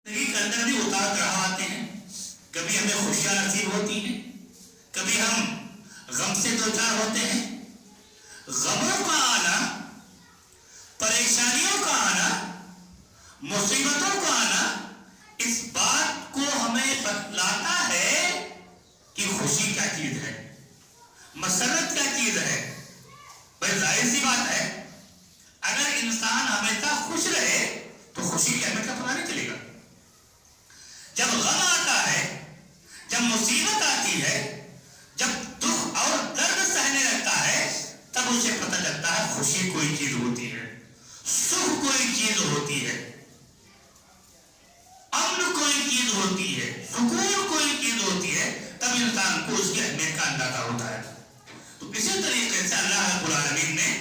زندگی کے اندر بھی اتار چڑھاؤ آتے ہیں. کبھی ہمیں خوشیاں نصیب ہوتی ہیں, کبھی ہم غم سے دوچار ہوتے ہیں. غموں کا آنا, پریشانیوں کا آنا, مصیبتوں کا آنا اس بات کو ہمیں بتلاتا ہے کہ خوشی کیا چیز ہے, مسرت کیا چیز ہے. بھائی ظاہر سی بات ہے, اگر انسان ہمیشہ خوش رہے تو خوشی کی اہمیت کا پتہ نہیں چلے گا. جب غم آتا ہے, جب مصیبت آتی ہے, جب دکھ اور درد سہنے لگتا ہے, تب اسے پتہ چلتا ہے خوشی کوئی چیز ہوتی ہے, سکھ کوئی چیز ہوتی ہے, امن کوئی چیز ہوتی ہے, سکون کوئی چیز ہوتی ہے. تب انسان کو اس کی اہمیت کا اندازہ ہوتا ہے. تو اسی طریقے سے اللہ رب العالمین نے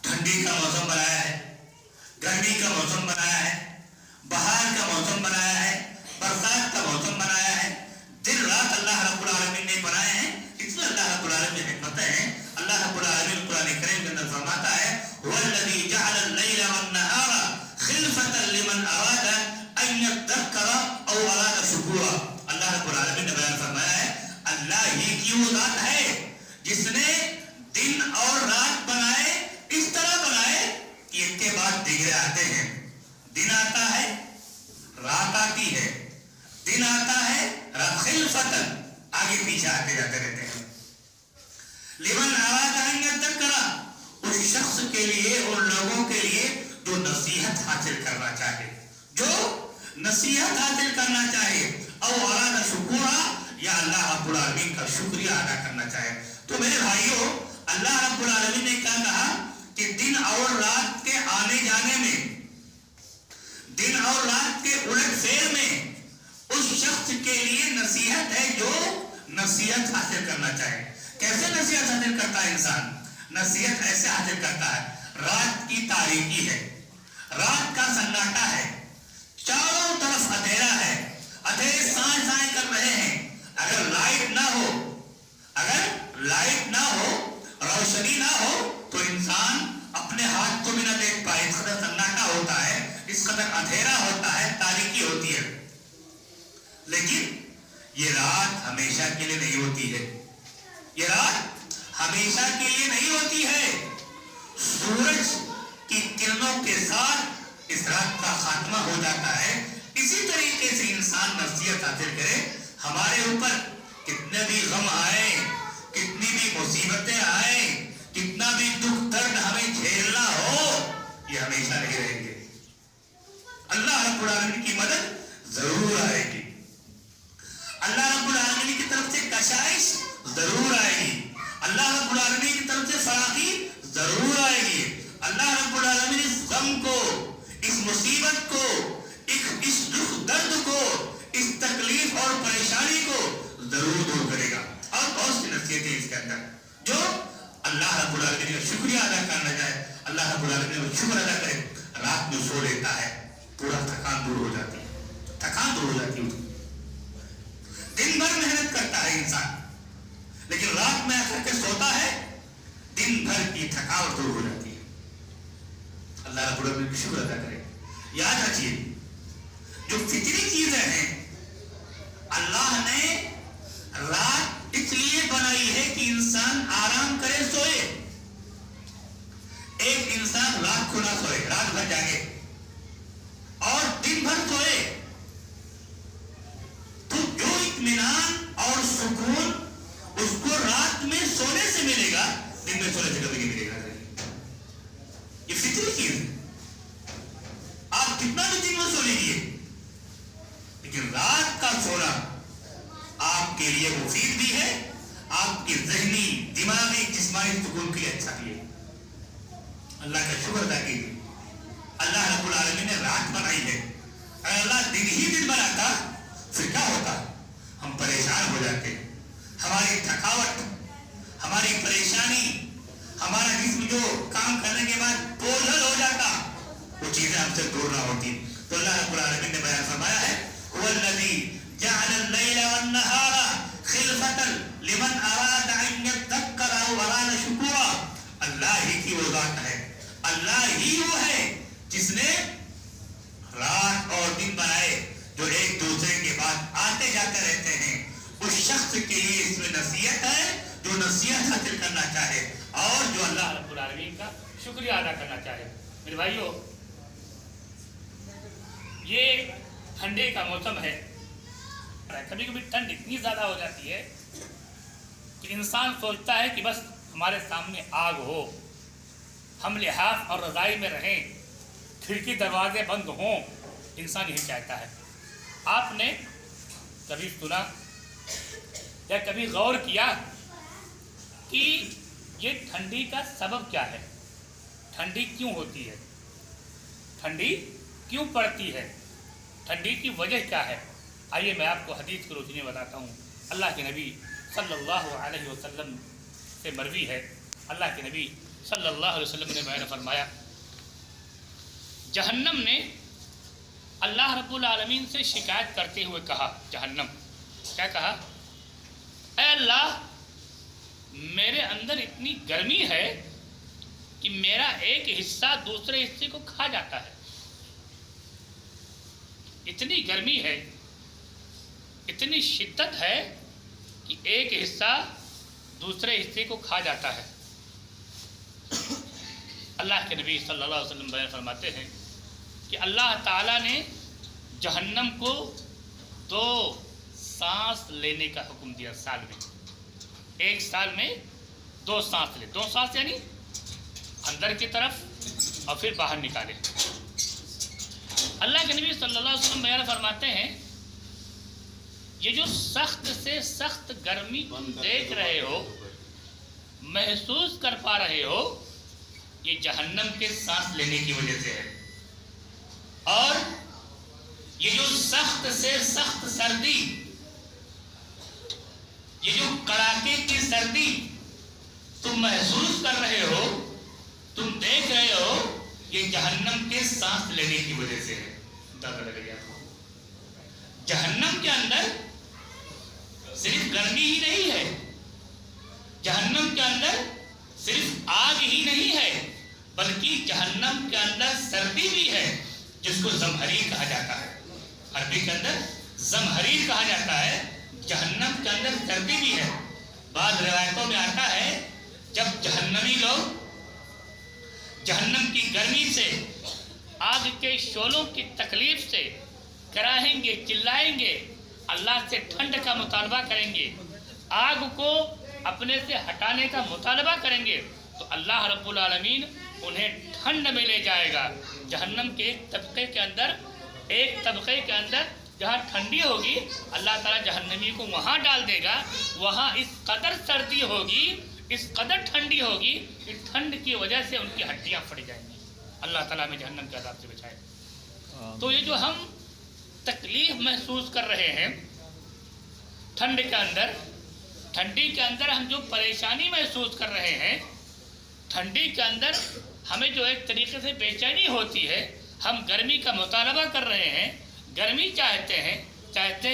ٹھنڈی کا موسم بنایا ہے, گرمی کا موسم بنایا ہے, بہار کا موسم بنایا ہے, برسات کا موسم بنایا ہے. دن رات اللہ رب العالمین نے بنائے ہیں. اس میں اللہ رب العالمین کی حکمتیں ہیں. اللہ رب العالمین قرآن کریم کے اندر فرماتا ہے وَالَّذِي جَعَلَ اللَّيْلَ وَالنَّهَارَ خِلْفَةً لِمَنْ أَرَادَ أَن يَذَّكَّرَ أَوْ أَرَادَ شُكُورًا. اللہ رب العالمین نے بیان فرمایا ہے اللہ ہی کی وہ ذات ہے جس نے دن اور رات بنائے, اس طرح بنائے کہ ایک کے بعد دیگرے آتے ہیں. دن آتا ہے, رات آتی ہے, دن آتا ہے, رات خلفتن آگے پیچھے آتے جاتے رہتے ہیں. لمن اراد ان یذکر, اس شخص کے لیے, ان لوگوں کے لیے جو نصیحت حاصل کرنا چاہے, جو نصیحت حاصل کرنا چاہے, او اراد شکورا, یا اللہ رب العالمین کا شکریہ ادا کرنا چاہے. تو میرے بھائیوں, اللہ رب العالمین نے کیا کہا کہ دن اور رات کے آنے جانے میں, دن اور رات کے الٹ پھیر میں اس شخص کے لیے نصیحت ہے جو نصیحت حاصل کرنا چاہے. کیسے نصیحت حاصل کرتا ہے انسان؟ نصیحت ایسے حاصل کرتا ہے, رات کی تاریکی ہے, رات کا سناٹا ہے, چاروں طرف اندھیرا ہے, اندھیرے سائیں سائیں کر رہے ہیں. اگر لائٹ نہ ہو, اگر لائٹ نہ ہو, روشنی نہ ہو تو انسان اپنے ہاتھ کو بھی نہ دیکھ پائے. اس قدر سناٹا ہوتا ہے, اس قدر اندھیرا ہوتا ہے, تاریکی ہوتی ہے. لیکن یہ رات ہمیشہ کے لیے نہیں ہوتی ہے, یہ رات ہمیشہ کے لیے نہیں ہوتی ہے. سورج کی کرنوں کے ساتھ اس رات کا خاتمہ ہو جاتا ہے. اسی طریقے سے انسان نصیحت حاصل کرے. ہمارے اوپر کتنے بھی غم آئے, کتنی بھی مصیبتیں آئیں, کتنا بھی دکھ درد ہمیں جھیلنا ہو, یہ ہمیشہ نہیں رہیں گے. اللہ رب العالمین کی مدد ضرور آئے گی, اللہ رب العالمین کی طرف سے کشائش ضرور آئے گی, اللہ رب العالمین کی طرف سے فراخی ضرور آئے گی. اللہ رب العالمین اس غم کو, اس مصیبت کو, اس دکھ درد کو, اس تکلیف اور پریشانی کو ضرور دور کرے گا. اور بہت سی نصیحتیں اس کے اندر جو اللہ رب العالمین کا شکریہ ادا کرنا چاہے, اللہ رب العالمین کا شکر ادا کرے. رات میں سو لیتا ہے, پورا تھکان دور ہو جاتی ہے, تھکان دور ہو جاتی ہے. دن بھر محنت کرتا ہے انسان, لیکن رات میں آ کر کے سوتا ہے, دن بھر کی تھکاوٹ دور ہو جاتی ہے. اللہ رب العالمین کا شکر ادا کرے. یاد رکھیے جو فطری چیزیں ہیں اللہ نے رات اس لیے بنائی ہے کہ انسان آرام کرے, سوئے. ایک انسان رات کو نہ سوئے, رات بھر جاگے اور دن بھر سوئے, تو جو اطمینان اور سکون اس کو رات میں سونے سے ملے گا, دن میں سونے سے کبھی نہیں ملے گا. یہ فطری چیز ہے. آپ کتنا بھی دن میں سو لیجیے, لیکن رات کا سونا آپ کے لیے مفید بھی ہے, آپ کی ذہنی, دماغی, جسمانی سکون کے لیے اچھا بھی ہے. اللہ کا شکر ادا کیجیے. اللہ رب العالمین نے رات بنائی ہے. اگر اللہ دن ہی دن بناتا پھر کیا ہوتا؟ ہم پریشان ہو جاتے, ہماری تھکاوٹ, ہماری پریشانی, ہمارا جسم جو کام کرنے کے بعد بوجھل ہو جاتا, وہ چیزیں ہم سے دور نہ ہوتی. تو اللہ رب العالمین نے بیان فرمایا ہے وَالَّذِي جَعَلَ اللَّيْلَ وَالنَّهَارَ خِلْفَةً لِمَنْ أَرَادَ أَن يَذَّكَّرَ أَوْ أَرَادَ شُكُورًا. اللہ ہی کی وہ ذات ہے, اللہ ہی وہ ہے جس نے رات اور دن بنایا. शुक्रिया अदा करना चाहे। मेरे भाइयों, ये ठंडे का मौसम है। कभी कभी ठंड इतनी ज़्यादा हो जाती है कि इंसान सोचता है कि बस हमारे सामने आग हो, हम लिहाफ और रज़ाई में रहें, खिड़की दरवाजे बंद हों, इंसान यही चाहता है। आपने कभी सुना या कभी गौर किया कि ये ठंडी का सबब क्या है? ठंडी क्यों होती है? ठंडी क्यों पड़ती है? ठंडी की वजह क्या है? आइए मैं आपको हदीस की रोशनी में बताता हूँ। अल्लाह के नबी सल्लल्लाहु अलैहि वसल्लम से मरवी है। अल्लाह के नबी सल्लल्लाहु अलैहि वसल्लम ने बयान फरमाया, जहन्नम ने अल्लाह रब्बुल आलमीन से शिकायत करते हुए कहा, जहन्नम क्या कहा? ऐ अल्लाह, मेरे अंदर इतनी गर्मी है कि मेरा एक हिस्सा दूसरे हिस्से को खा जाता है। इतनी गर्मी है, इतनी शिद्दत है कि एक हिस्सा दूसरे हिस्से को खा जाता है। अल्लाह के नबी सल्लल्लाहु अलैहि वसल्लम बयान फरमाते हैं कि अल्लाह ताला ने जहन्नम को 2 सांस लेने का हुक्म दिया साल में। एक साल में 2 सांस ले। 2 सांस यानी अंदर की तरफ और फिर बाहर निकाले। अल्लाह के नबी सल्लल्लाहु अलैहि वसल्लम बयान फरमाते हैं, ये जो सख्त से सख्त गर्मी तुम देख रहे हो, महसूस कर पा रहे हो, ये जहन्नम के सांस लेने की वजह से है। और ये जो सख्त से सख्त सर्दी, ये जो कड़ाके की सर्दी तुम महसूस कर रहे हो, तुम देख रहे हो, ये जहन्नम के सांस लेने की वजह से है। अंदाजा लगाइए आपको। जहन्नम के अंदर सिर्फ गर्मी ही नहीं है, जहन्नम के अंदर सिर्फ आग ही नहीं है, बल्कि जहन्नम के अंदर सर्दी भी है, जिसको जमहरीर कहा जाता है। अरबी के अंदर जमहरीर कहा जाता है। जहन्नम के अंदर सर्दी भी है। बाद रिवायतों में आता है, जब जहन्नमी लोग जहन्नम की गर्मी से, आग के शोलों की तकलीफ से कराहेंगे, चिल्लाएंगे, अल्लाह से ठंड का मुतालबा करेंगे, आग को अपने से हटाने का मुतालबा करेंगे, तो अल्लाह रब्बुल आलमीन उन्हें ठंड में ले जाएगा। जहन्नम के एक तबके के अंदर जहाँ ठंडी होगी, अल्लाह ताला जहन्नमी को वहाँ डाल देगा। वहाँ इस कदर सर्दी होगी, इस कदर ठंडी होगी कि ठंड की वजह से उनकी हड्डियाँ फट जाएंगी। अल्लाह ताला हमें जहन्नम के अज़ाब से बचाए। तो ये जो हम तकलीफ महसूस कर रहे हैं ठंड के अंदर, ठंडी के अंदर हम जो परेशानी महसूस कर रहे हैं, ठंडी के अंदर हमें जो एक तरीके से बेचैनी होती है, हम गर्मी का मुतालबा कर रहे हैं, गर्मी चाहते हैं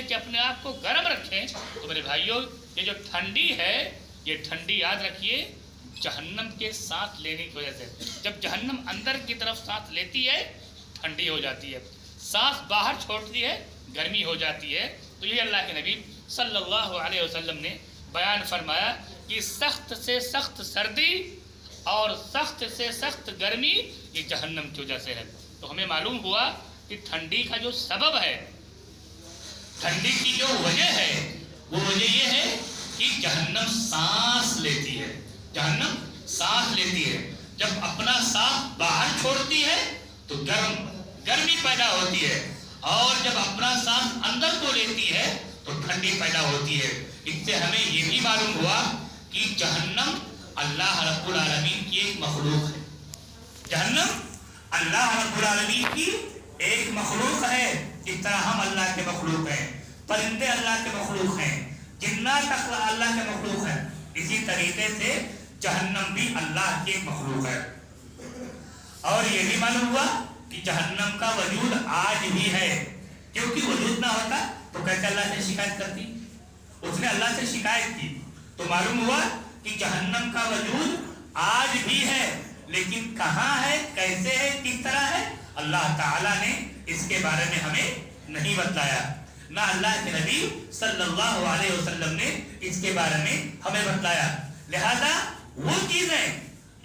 कि अपने आप को गर्म रखें। तो मेरे भाइयों, ये जो ठंडी है, ये ठंडी याद रखिए जहन्नम के सांस लेने की वजह से। जब जहन्नम अंदर की तरफ सांस लेती है, ठंडी हो जाती है, सांस बाहर छोड़ती है, गर्मी हो जाती है। तो ये अल्लाह के नबी सल्लल्लाहु अलैहि वसल्लम ने बयान फरमाया कि सख्त से सख्त सर्दी और सख्त से सख्त गर्मी ये जहन्नम की वजह से है। तो हमें मालूम हुआ कि ठंडी का जो सबब है, ठंडी की जो वजह है, वो वजह ये है कि जहन्नम सांस लेती है। जहन्नम सांस लेती है। जब अपना सांस बाहर छोड़ती है तो गर्मी पैदा होती है, और जब अपना सांस अंदर को लेती है तो ठंडी पैदा होती है। इससे हमें ये भी मालूम हुआ कि जहन्नम अल्लाह रब्बुल आलमीन की एक मखलूक है। जहन्नम अल्लाह रब्बुल आलमीन की एक मखलूक है। जिस तरह हम अल्लाह के मखलूक हैं, परिंदे अल्लाह के मखलूक हैं, जिन्नात अल्लाह के मखलूक हैं, इसी तरीके से जहन्नम भी अल्लाह की एक मखलूक है। और ये भी मालूम हुआ कि जहन्नम का वजूद आज भी है, क्योंकि वजूद ना होता तो कैसे अल्लाह से शिकायत करती। उसने अल्लाह से शिकायत की तो मालूम हुआ कि जहन्नम का वजूद आज भी है, लेकिन कहाँ है, कैसे है, किस तरह है, अल्लाह ताला ने इसके बारे में हमें नहीं बताया। ना अल्लाह के नबी सल्लल्लाहु अलैहि वसल्लम ने इसके बारे में हमें बताया। लिहाजा वो चीजें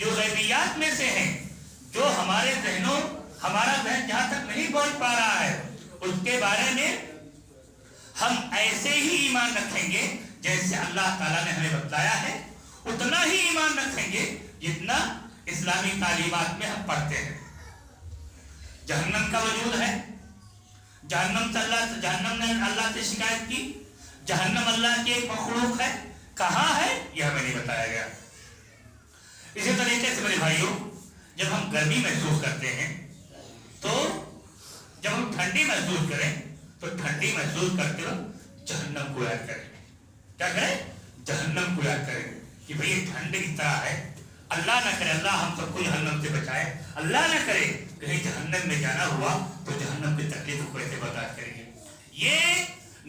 जो गैबियात में से हैं, जो हमारे जहनों, हमारा जहन जहां तक नहीं पहुंच पा रहा है, उसके बारे में हम ऐसे ही ईमान रखेंगे जैसे अल्लाह ताला ने हमें बताया है, उतना ही ईमान रखेंगे जितना इस्लामी तालीमात में हम पढ़ते हैं। जहन्नम का वजूद है, जहन्नम ने अल्लाह से शिकायत की, जहन्नम अल्लाह की एक मखलूक है, कहाँ है यह हमें नहीं बताया गया। इसी तरीके से मेरे भाइयों, जब हम गर्मी महसूस करते हैं तो जब हम ठंडी महसूस करें तो ठंडी महसूस करते वक्त जहन्नम को याद करें। क्या करें? जहन्नम को याद करें कि भाई ये ठंड की तरह है, अल्लाह ना करे अल्लाह हम सबको जहन्नम से बचाए, अल्लाह ना करे कहीं जहन्नम में जाना हुआ तो जहन्नम की तकलीफ को कैसे बर्दाश्त करेंगे। ये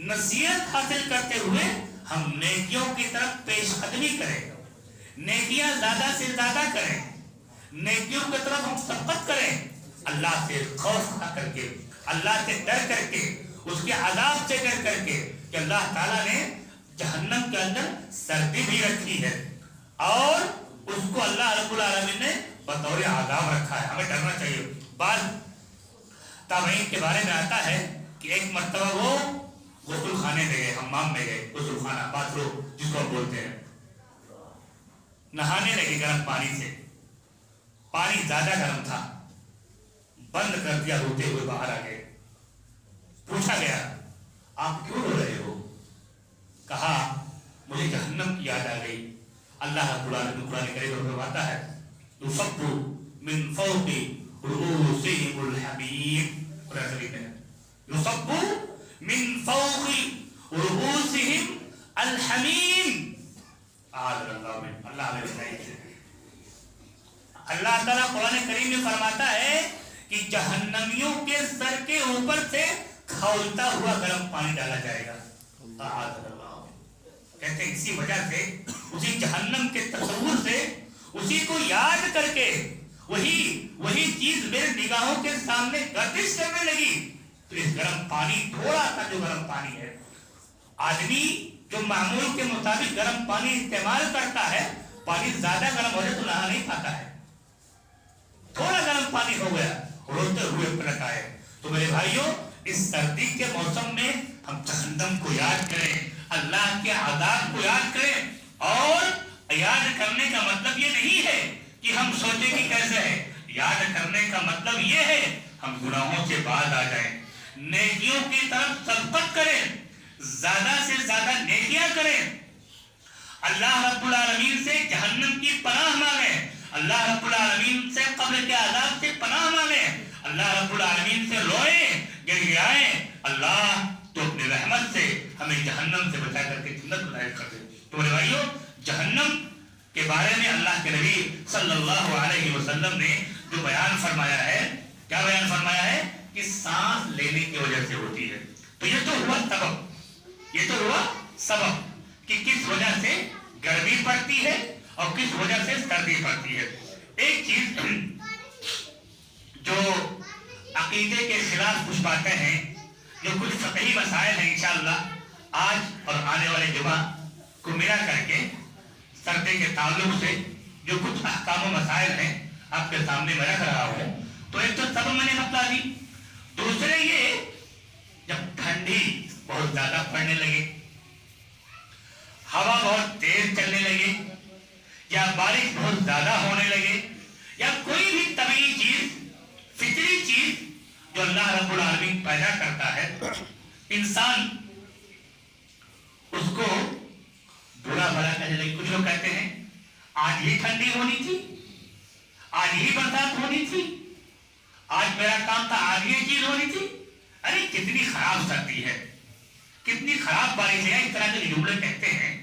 नसीहत हासिल करते हुए हम नेकियों की तरफ पेशकदमी करें, नेकियां ज्यादा से ज्यादा करें, नेकियों की तरफ हम सबकत करें, अल्लाह से खौफ खा करके, अल्लाह से डर करके, उसके अजाब से डर करके कि अल्लाह ताला ने जहन्नम के अंदर सर्दी भी रखी है और उसको अल्लाह रब्बुल आलमीन ने बतौर आजाब रखा है। हमें डरना चाहिए। बाद ताबईन के बारे में आता है कि एक मर्तबा वो गुस्ल खाने में गए, हम्माम में गए, गुस्ल खाना बाथरूम जिसको हम बोलते हैं, नहाने लगे गर्म पानी से, पानी ज्यादा गर्म था, बंद कर दिया, रोते हुए बाहर आ गए। पूछा गया आप क्यों रो रहे हो? कहा मुझे जहन्नम की याद आ गई। अल्लाह रब्बुल आलमीन कुरान करीम में फरमाता है युसब्बु मिन फौqi रुऊसिहिमुल हमीम, कुरान करीम में युसब्बु मिन फौqi रुऊसिहिम अल हमीम। अल्लाह हमें बताइए। अल्लाह ताला कुरान करीम में फरमाता है कि जहन्नमियों के सर के ऊपर से खौलता हुआ गर्म पानी डाला जाएगा। कहते इसी वजह से उसी जहन्नम के तस्वुर से, उसी को याद करके वही चीज मेरे निगाहों के सामने गर्दिश करने लगी। तो इस गर्म पानी, थोड़ा सा जो गर्म पानी है, आदमी जो मामूल के मुताबिक गर्म पानी इस्तेमाल करता है, पानी ज्यादा गर्म हो जाए तो नहा नहीं पाता है, थोड़ा गर्म पानी हो गया रोते हुए पलट आए। तो मेरे भाइयों, इस सर्दी के मौसम में हम जहन्नम को याद करें, अल्लाह के आज़ाब को याद करें। और याद करने का मतलब ये नहीं है कि हम सोचें कि कैसे है, याद करने का मतलब ये है हम गुनाहों से बाज आ जाएं, नेकियों की तरफ सबकत करें, ज्यादा से ज्यादा नेकियां करें, अल्लाह रब्बुल आलमीन से जहन्नम की पनाह मांगे, अल्लाह रब्बुल आलमीन से कब्र के अज़ाब से पनाह मांगे, अल्लाह रब्बुल आलमीन से रोए, गिड़गिड़ाए, अल्लाह तो अपनी रहमत से हमें जहन्नम से बचा करके जन्नत में दाखिल कर दे। तो मेरे भाइयों, जहन्नम के बारे में अल्लाह के नबी सल्लल्लाहु अलैहि वसल्लम ने जो बयान फरमाया है, क्या बयान फरमाया है कि सांस लेने की वजह से होती है। तो ये तो हुआ सबब, ये तो हुआ सबब कि किस वजह से गर्मी पड़ती है और किस वजह से सर्दी पड़ती है। एक चीज जो अकीदे के खिलाफ कुछ बातें हैं, जो कुछ फ़िक़ही मसाइल हैं, इंशाअल्लाह आज और आने वाले जुमा को मिला करके सर्दी के ताल्लुक से जो कुछ अहकाम व मसाइल हैं आपके सामने मैं रख रहा हूँ। तो एक तो सबब मैंने बता दी, दूसरे ये जब ठंडी बहुत ज्यादा पड़ने लगे, हवा बहुत तेज चलने लगे, या बारिश बहुत ज्यादा होने लगे, या कोई भी तबीई चीज, फितरी चीज जो अल्लाह रब्बुल आलमीन पैदा करता है, इंसान उसको बुरा भला कहने लगे। कुछ लोग कहते हैं आज ही ठंडी होनी थी, आज ही बरसात होनी थी, आज मेरा काम था, आज ये चीज होनी थी। अरे कितनी खराब सर्दी है, कितनी खराब बारिश है, इस तरह के जुमले कहते हैं।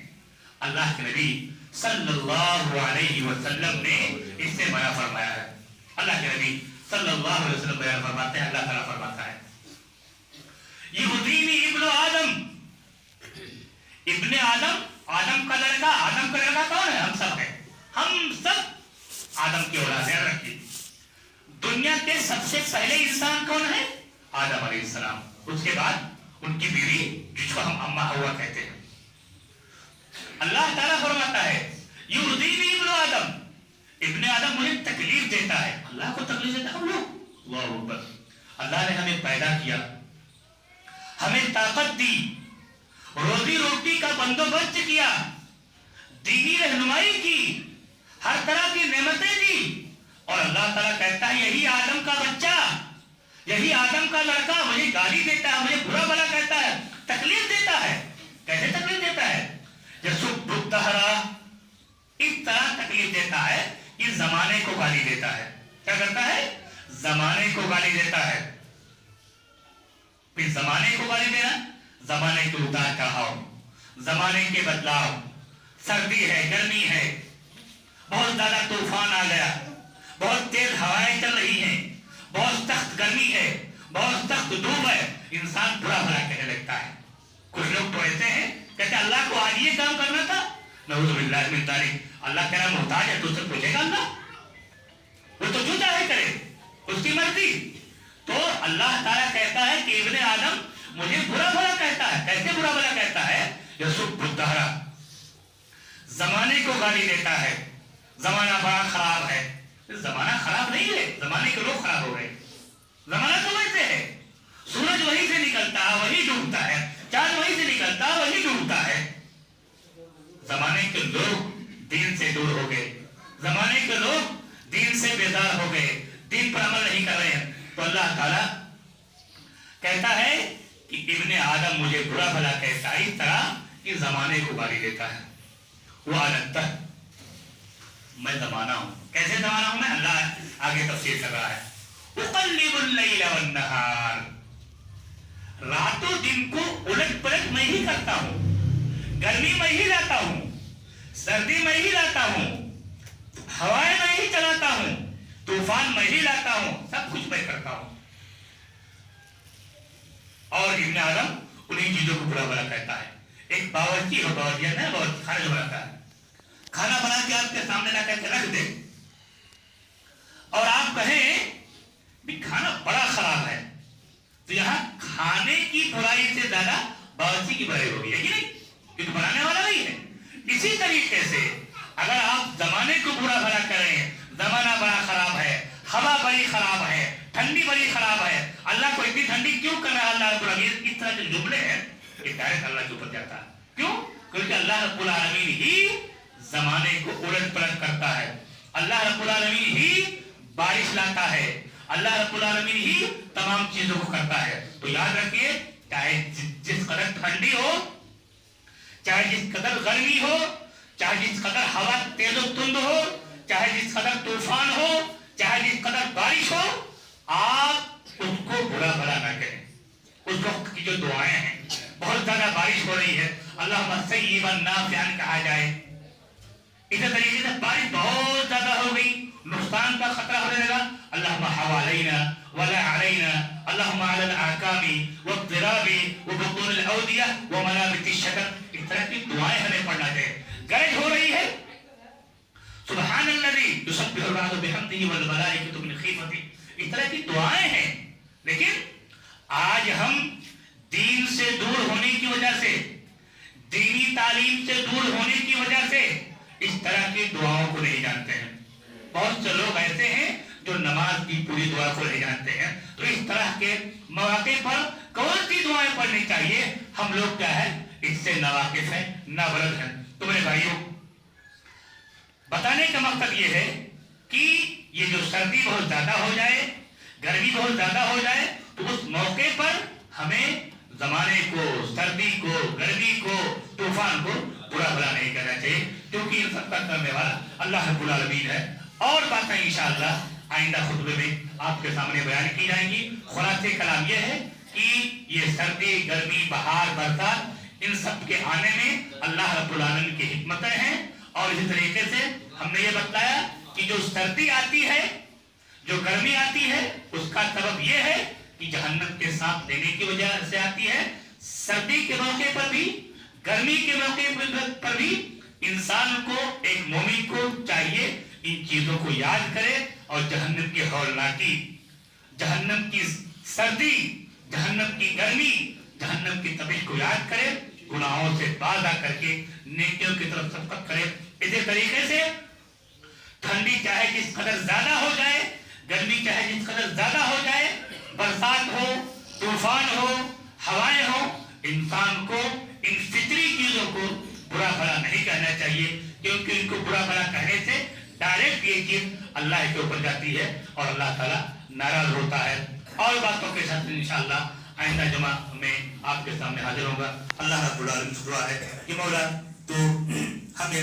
अल्लाह के नबी सल्लल्लाहु अलैहि वसल्लम ने इससे मना फरमाया है। अल्लाह के नबी सल्लल्लाहु अलैहि वसल्लम बयान फरमाते हैं, अल्लाह ताला फरमाता है युदीनी इब्नु आदम, इब्ने आदम, आदम का लड़का, आदम का लड़का कौन है? हम सब है, हम सब आदम की औलाद है। रखिए, दुनिया के सबसे पहले इंसान कौन है? आदम अलैहिस्सलाम, उसके बाद उनकी बीवी जिसको हम अम्मा हवा कहते हैं। अल्लाह ताला फरमाता है युदीनी इब्नु आदम, ابن आदम मुझे तकलीफ देता है, अल्लाह को तकलीफ देता हम लोग। अल्लाह अकबर। अल्लाह ने हमें पैदा किया, हमें ताकत दी, रोजी रोटी का बंदोबस्त किया, दीनी रहनुमाई की, हर तरह की नेमतें दी, और अल्लाह ताला कहता है यही आदम का बच्चा, यही आदम का लड़का मुझे गाली देता है, मुझे बुरा भला कहता है, तकलीफ देता है। कैसे तकलीफ देता है? यसुब्बुद्दहरा, इस तरह तकलीफ देता है कि जमाने को गाली देता है। क्या करता है? जमाने को गाली देता है। फिर जमाने को गाली देना, जमाने के उतार चढ़ाव, जमाने के बदलाव, सर्दी है, गर्मी है, बहुत ज्यादा तूफान आ गया, बहुत तेज हवाएं चल रही हैं, बहुत सख्त गर्मी है, बहुत सख्त धूप है, इंसान बुरा भला कहने लगता है। कुछ लोग तो ऐसे हैं कहते अल्लाह को आज ये काम करना था, नऊजुबिल्लाह मिन ज़ालिक, अल्लाह तेरा मोहताज है, तुझसे पूछेगा अल्लाह? वो तो जो चाहे करे, उसकी मर्जी। तो अल्लाह ताला कहता है कि इब्ने आदम मुझे बुरा भला कहता है। कैसे बुरा भला कहता है? यसुब्बुद्दहरा, जमाने को गाली देता है, जमाना बड़ा खराब है। जमाना खराब नहीं है, जमाने के लोग खराब हो गए। जमाना तो वैसे है, सूरज वहीं से निकलता है वहीं डूबता है, चांद वहीं से निकलता है वहीं डूबता है। जमाने के लोग दीन से दूर हो गए, जमाने के लोग दीन से बेजार हो गए, दीन पर अमल नहीं कर रहे हैं। तो अल्लाह ताला कहता है कि इब्ने आदम मुझे बुरा भला कहता है, इस तरह कि जमाने को गाली देता है। वो आदत, मैं जमाना हूं। कैसे जमाना हूं मैं? अल्लाह आगे तफसीर कर रहा है। उक़ल्लिबुल लैला वन नहार, रातों दिन को उलट पलट मैं ही करता हूं, गर्मी मैं ही लाता हूं, सर्दी मैं ही लाता हूं, हवाएं मैं ही चलाता हूं, तूफान मैं ही लाता हूं, सब कुछ मैं करता हूं। और इब्ने आदम उन्हीं चीजों को बुरा भला कहता है। एक बावर्ची हो, बावर्ची ना, बावर्ची खाना जो बनाता है, खाना बना के आपके सामने ला करके रख दे और आप कहें भी खाना बड़ा खराब है, तो यहाँ खाने की बुराई से ज्यादा बावर्ची की बुराई होगी, है कि नहीं? क्योंकि बनाने वाला नहीं है। इसी तरीके से अगर आप जमाने को बुरा भला करें, जमाना बड़ा खराब है, हवा बड़ी खराब है, ठंडी बड़ी खराब है, अल्लाह को इतनी ठंडी क्यों कर रहा है अल्लाह रब्बुल आलमीन, इस तरह के जुमले हैं, ये डायरेक्ट अल्लाह के ऊपर जाता है। क्यों? क्योंकि अल्लाह रब्बुल आलमीन ही जमाने को उलट पलट करता है, अल्लाह रब्बुल आलमीन ही बारिश लाता है, अल्लाह रब्बुल आलमीन ही तमाम चीजों को करता है। तो याद रखिए, चाहे जिस कदर ठंडी हो, चाहे जिस कदर गर्मी हो, चाहे जिस कदर हवा तेज तुंद हो, चाहे जिस कदर तूफान हो, चाहे जिस कदर बारिश हो, आप उसको बुरा भला ना करें। उस वक्त की जो दुआएं हैं, बहुत ज्यादा बारिश हो रही है, अल्लाहुम्मा सय्यिबन नाफ़िअन कहा जाए। इसी तरीके से बारिश बहुत ज्यादा हो गई, नुकसान का खतरा होने लगा, अल्लाहुम्मा हवालैना वला अलैना, अल्लाहुम्मा अलल आकामी वद्दिराबी वबुतूनिल औदिया व मनाबितिश शकर। इस तरह की दुआएं हमें पढ़ना चाहिए। गरज हो रही है, सुब्हानल्लज़ी युसब्बिहु अर्रअदु बिहम्दिही वल मलाइकतु मिन खीफती, इस तरह की दुआएं हैं। लेकिन आज हम दीन से दूर होने की वजह से, दीनी तालीम से दूर होने की वजह से इस तरह की दुआओं को नहीं जानते हैं। बहुत से लोग ऐसे हैं जो नमाज की पूरी दुआ को नहीं जानते हैं। तो इस तरह के मौके पर कौन सी दुआएं पढ़नी चाहिए, हम लोग क्या है इससे नावाकिफ है, नाबलद है। तो मेरे भाइयों, बताने का मकसद ये है कि ये जो सर्दी बहुत ज्यादा हो जाए, गर्मी बहुत ज्यादा हो जाए, तो उस मौके पर हमें जमाने को, सर्दी को, गर्मी को, तूफान को बुरा भला नहीं करना चाहिए, क्योंकि इन सबका करने वाला अल्लाह रब्बुल आलमीन है। और बातें इंशाअल्लाह आइंदा खुतबे में आपके सामने बयान की जाएंगी। खुलासे कलाम यह है कि ये सर्दी, गर्मी, बहार, बरसात, इन सब के आने में अल्लाह रब्बुल आलमीन की हिकमतें हैं। और इसी तरीके से हमने ये बताया कि जो सर्दी आती है, जो गर्मी आती है, उसका सबब यह है कि जहन्नम के सांप लेने की वजह से आती है। सर्दी के मौके पर भी, गर्मी के मौके पर भी इंसान को, एक मोमिन को चाहिए इन चीजों को याद करे और जहन्नम की हौलनाकी, जहन्नम की सर्दी, जहन्नम की गर्मी, जहन्नम की तपिश को याद करे, गुनाहों से बाज आ करके नेकियों की तरफ सबकत करे। इसी तरीके से ٹھنڈی چاہے جس قدر زیادہ ہو جائے، گرمی چاہے جس قدر زیادہ ہو جائے، برسات ہو، طوفان ہو، ہوائیں ہو، انسان کو ان فطری چیزوں کو برا بھلا نہیں کہنا چاہیے، کیونکہ ان کو برا بھلا کہنے سے ڈائریکٹ یہ چیز اللہ کے اوپر جاتی ہے اور اللہ تعالیٰ ناراض ہوتا ہے۔ اور باتوں کے ساتھ انشاءاللہ آئندہ جمعہ میں آپ کے سامنے حاضر ہوں گا۔ اللہ رب العالمین سے دعا ہے کہ مولا تو ہمیں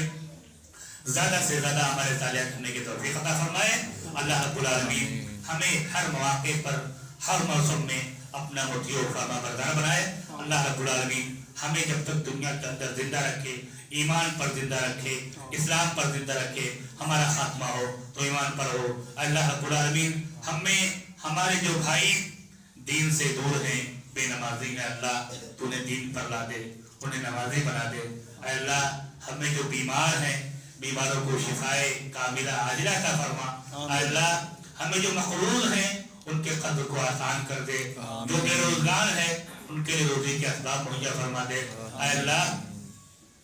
زیادہ سے زیادہ ہمارے صالحات کرنے کی توفیق عطا فرمائے۔ اللہ رب العالمین ہمیں ہر مواقع پر، ہر موسم میں اپنا مطیع و فرما بردار بنائے۔ اللہ رب العالمین ہمیں جب تک دنیا کے اندر زندہ رکھے، ایمان پر زندہ رکھے، اسلام پر زندہ رکھے، ہمارا خاتمہ ہو تو ایمان پر ہو۔ اللہ رب العالمین ہمیں، ہمارے جو بھائی دین سے دور ہیں، بے نمازی ہیں، اللہ تو انہیں دین پر لا دے، انہیں نمازی بنا دے۔ اے اللہ ہمیں جو بیمار ہیں، بیماروں کو شفائے کاملہ عاجلہ عطا فرما۔ اے اللہ ہمیں جو مقروض ہیں ان کے قرض کو آسان کر دے، جو بے روزگار ہیں ان کے لیے روزی کے اسباب مہیا فرما دے۔ اے اللہ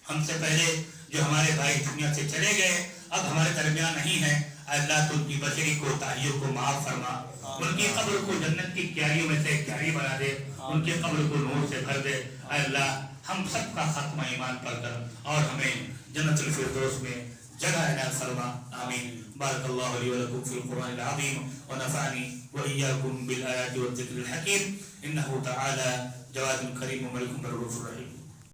ہم سے پہلے جو ہمارے بھائی دنیا سے چلے گئے، اب ہمارے درمیان نہیں ہیں، اے اللہ تو ان کی بشری کوتاہیوں کو معاف فرما، ان کی قبر کو جنت کی کیاریوں میں سے ایک کیاری بنا دے، ان کی قبر کو نور سے بھر دے۔ اے اللہ ہم سب کا خاتمہ ایمان پر کر اور ہمیں جنت الفردوس میں جگہ عنایت فرما، آمین۔ بارک اللہ لی ولکم فی القرآن العظیم ونفعنی وإیاکم بالآیات والذکر الحکیم، انہ تعالی جواد کریم ملک رؤوف رحیم۔